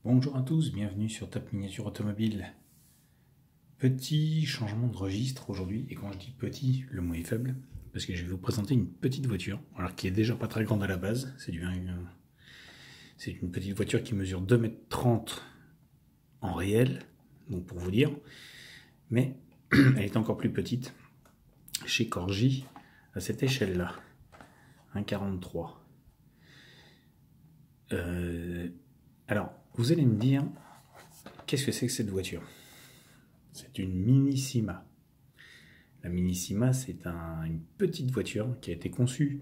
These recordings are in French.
Bonjour à tous, bienvenue sur Top Miniature Automobile. Petit changement de registre aujourd'hui, et quand je dis petit, le mot est faible, parce que je vais vous présenter une petite voiture, alors qui est déjà pas très grande à la base, c'est une petite voiture qui mesure 2,30 m en réel, donc pour vous dire, mais elle est encore plus petite chez Corgi à cette échelle-là, 1,43. Alors, vous allez me dire, qu'est-ce que c'est que cette voiture? C'est une Minissima. La Minissima, c'est une petite voiture qui a été conçue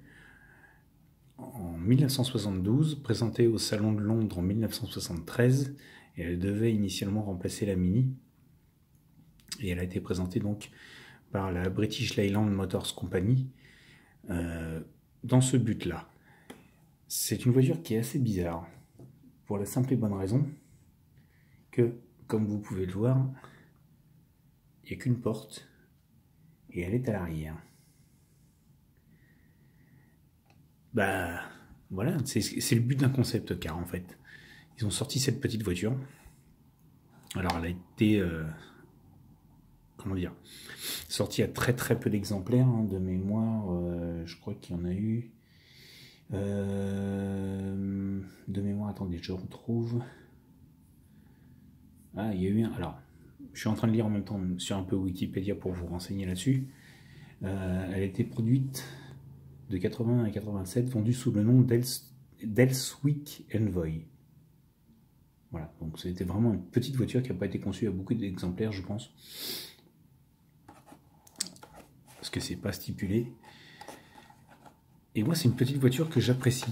en 1972, présentée au Salon de Londres en 1973, et elle devait initialement remplacer la Mini. Et elle a été présentée donc par la British Leyland Motors Company dans ce but-là. C'est une voiture qui est assez bizarre, pour la simple et bonne raison que, comme vous pouvez le voir, il n'y a qu'une porte et elle est à l'arrière. Bah voilà, c'est le but d'un concept car en fait. Ils ont sorti cette petite voiture. Alors elle a été, comment dire, sortie à très peu d'exemplaires hein, de mémoire. Je crois qu'il y en a eu. De mémoire, attendez, je retrouve. Ah, il y a eu un. Alors, je suis en train de lire en même temps sur un peu Wikipédia pour vous renseigner là-dessus. Elle a été produite de 81 à 87, vendue sous le nom d'Elswick Envoy. Voilà, donc c'était vraiment une petite voiture qui n'a pas été conçue à beaucoup d'exemplaires, je pense. Parce que c'est pas stipulé. Et moi, c'est une petite voiture que j'apprécie.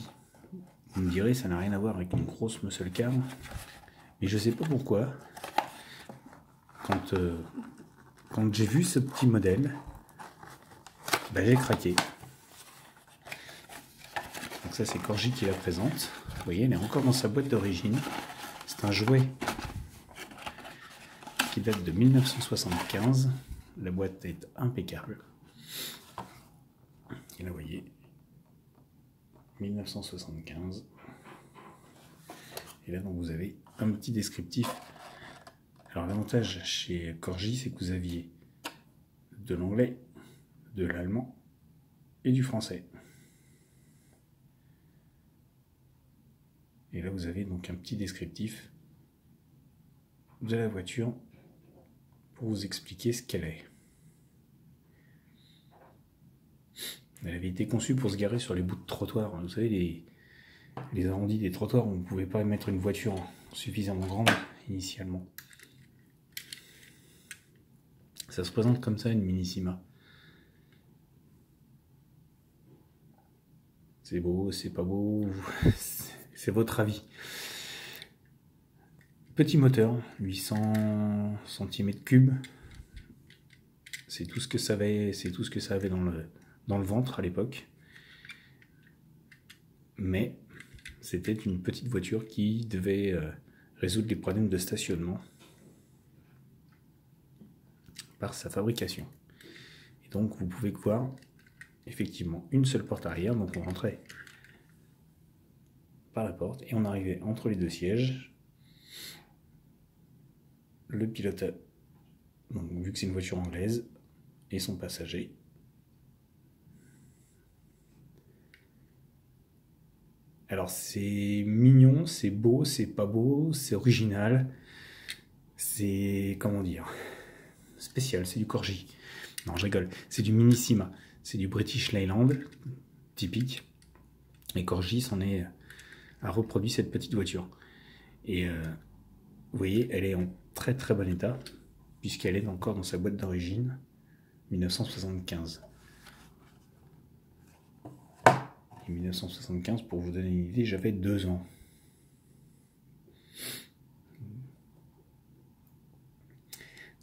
Vous me direz, ça n'a rien à voir avec une grosse muscle car. Mais je sais pas pourquoi. Quand j'ai vu ce petit modèle, bah, j'ai craqué. Donc ça, c'est Corgi qui la présente. Vous voyez, elle est encore dans sa boîte d'origine. C'est un jouet qui date de 1975. La boîte est impeccable. Et là, vous voyez, 1975. Et là, donc, vous avez un petit descriptif. Alors, l'avantage chez Corgi, c'est que vous aviez de l'anglais, de l'allemand et du français. Et là, vous avez donc un petit descriptif de la voiture pour vous expliquer ce qu'elle est. Elle avait été conçue pour se garer sur les bouts de trottoir. Vous savez, les arrondis des trottoirs où on ne pouvait pas mettre une voiture suffisamment grande initialement. Ça se présente comme ça, une Minissima. C'est beau, c'est pas beau, c'est votre avis. Petit moteur, 800 cm3. C'est tout ce que ça avait dans le ventre à l'époque. Mais c'était une petite voiture qui devait résoudre les problèmes de stationnement par sa fabrication. Et donc vous pouvez voir effectivement une seule porte arrière, donc on rentrait par la porte et on arrivait entre les deux sièges. Le pilote, donc, vu que c'est une voiture anglaise, et son passager. Alors c'est mignon, c'est beau, c'est pas beau, c'est original, c'est, comment dire, spécial, c'est du Corgi. Non, je rigole, c'est du Minissima, c'est du British Leyland, typique. Et Corgi a reproduit cette petite voiture. Et vous voyez, elle est en très bon état, puisqu'elle est encore dans sa boîte d'origine, 1975. Et 1975, pour vous donner une idée, j'avais 2 ans.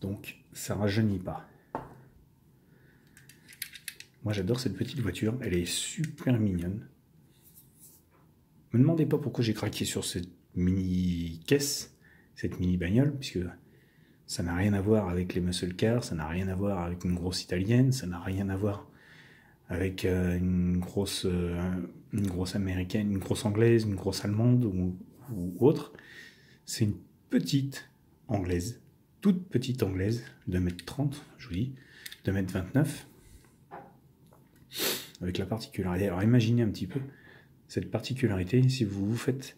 Donc, ça ne rajeunit pas. Moi, j'adore cette petite voiture, elle est super mignonne. Ne me demandez pas pourquoi j'ai craqué sur cette mini caisse, cette mini bagnole, puisque ça n'a rien à voir avec les muscle cars, ça n'a rien à voir avec une grosse italienne, ça n'a rien à voir avec une grosse américaine, une grosse anglaise, une grosse allemande ou autre. C'est une petite anglaise, toute petite anglaise, de 1,30 m, je vous dis, de 1,29 m, avec la particularité. Alors imaginez un petit peu cette particularité si vous vous faites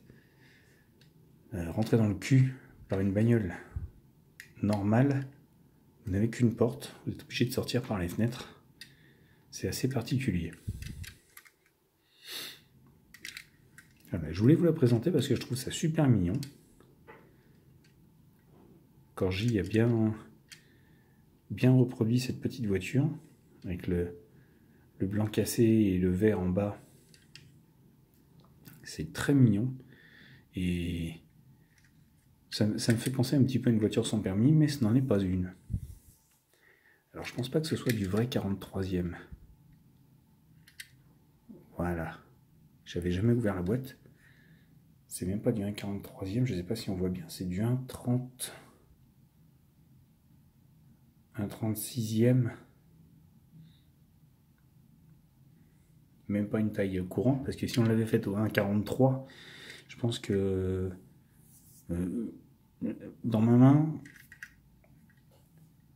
rentrer dans le cul par une bagnole normale, vous n'avez qu'une porte, vous êtes obligé de sortir par les fenêtres. C'est assez particulier. Ah ben, je voulais vous la présenter parce que je trouve ça super mignon. Corgi a bien reproduit cette petite voiture avec le blanc cassé et le vert en bas. C'est très mignon et ça me fait penser un petit peu à une voiture sans permis, mais ce n'en est pas une. Alors je pense pas que ce soit du vrai 43e. Voilà. J'avais jamais ouvert la boîte. C'est même pas du 1,43e, je sais pas si on voit bien. C'est du 1,30. 1,36e. Même pas une taille courante, parce que si on l'avait faite au 1,43, je pense que dans ma main,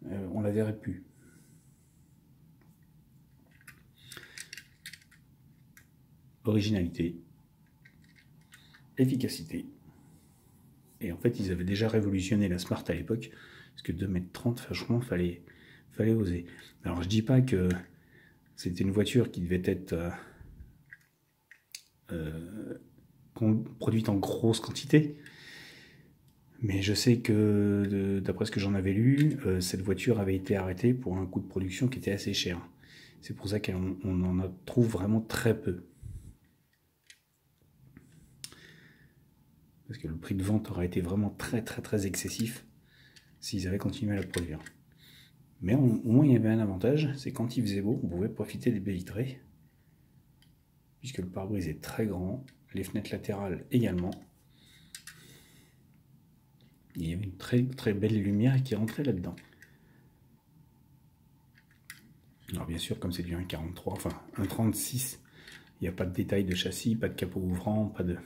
on la verrait plus. Originalité, efficacité. Et en fait, ils avaient déjà révolutionné la Smart à l'époque, parce que 2,30 m, franchement, fallait oser. Alors, je dis pas que c'était une voiture qui devait être produite en grosse quantité, mais je sais que, d'après ce que j'en avais lu, cette voiture avait été arrêtée pour un coût de production qui était assez cher. C'est pour ça qu'on en trouve vraiment très peu. Parce que le prix de vente aurait été vraiment très excessif s'ils avaient continué à la produire. Mais au moins il y avait un avantage, c'est quand il faisait beau, on pouvait profiter des baies vitrées, puisque le pare-brise est très grand, les fenêtres latérales également. Il y avait une très belle lumière qui rentrait là-dedans. Alors bien sûr, comme c'est du 1,43, enfin 1,36, il n'y a pas de détail de châssis, pas de capot ouvrant, pas de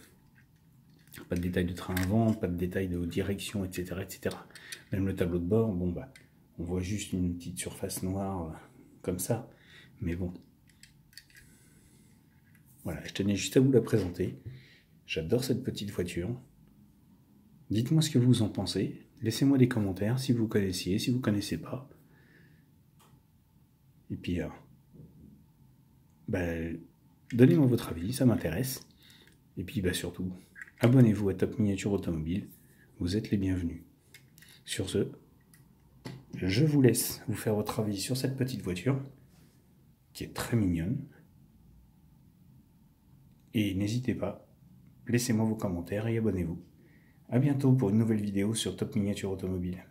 détail de train avant, pas de détail de direction, etc., etc. Même le tableau de bord, bon bah, on voit juste une petite surface noire comme ça, mais bon. Voilà, je tenais juste à vous la présenter. J'adore cette petite voiture. Dites-moi ce que vous en pensez. Laissez-moi des commentaires si vous connaissiez, si vous ne connaissez pas. Et puis, donnez-moi votre avis, ça m'intéresse. Et puis surtout, abonnez-vous à Top Miniature Automobile. Vous êtes les bienvenus. Sur ce, je vous laisse vous faire votre avis sur cette petite voiture, qui est très mignonne. Et n'hésitez pas, laissez-moi vos commentaires et abonnez-vous. A bientôt pour une nouvelle vidéo sur Top Miniature Automobile.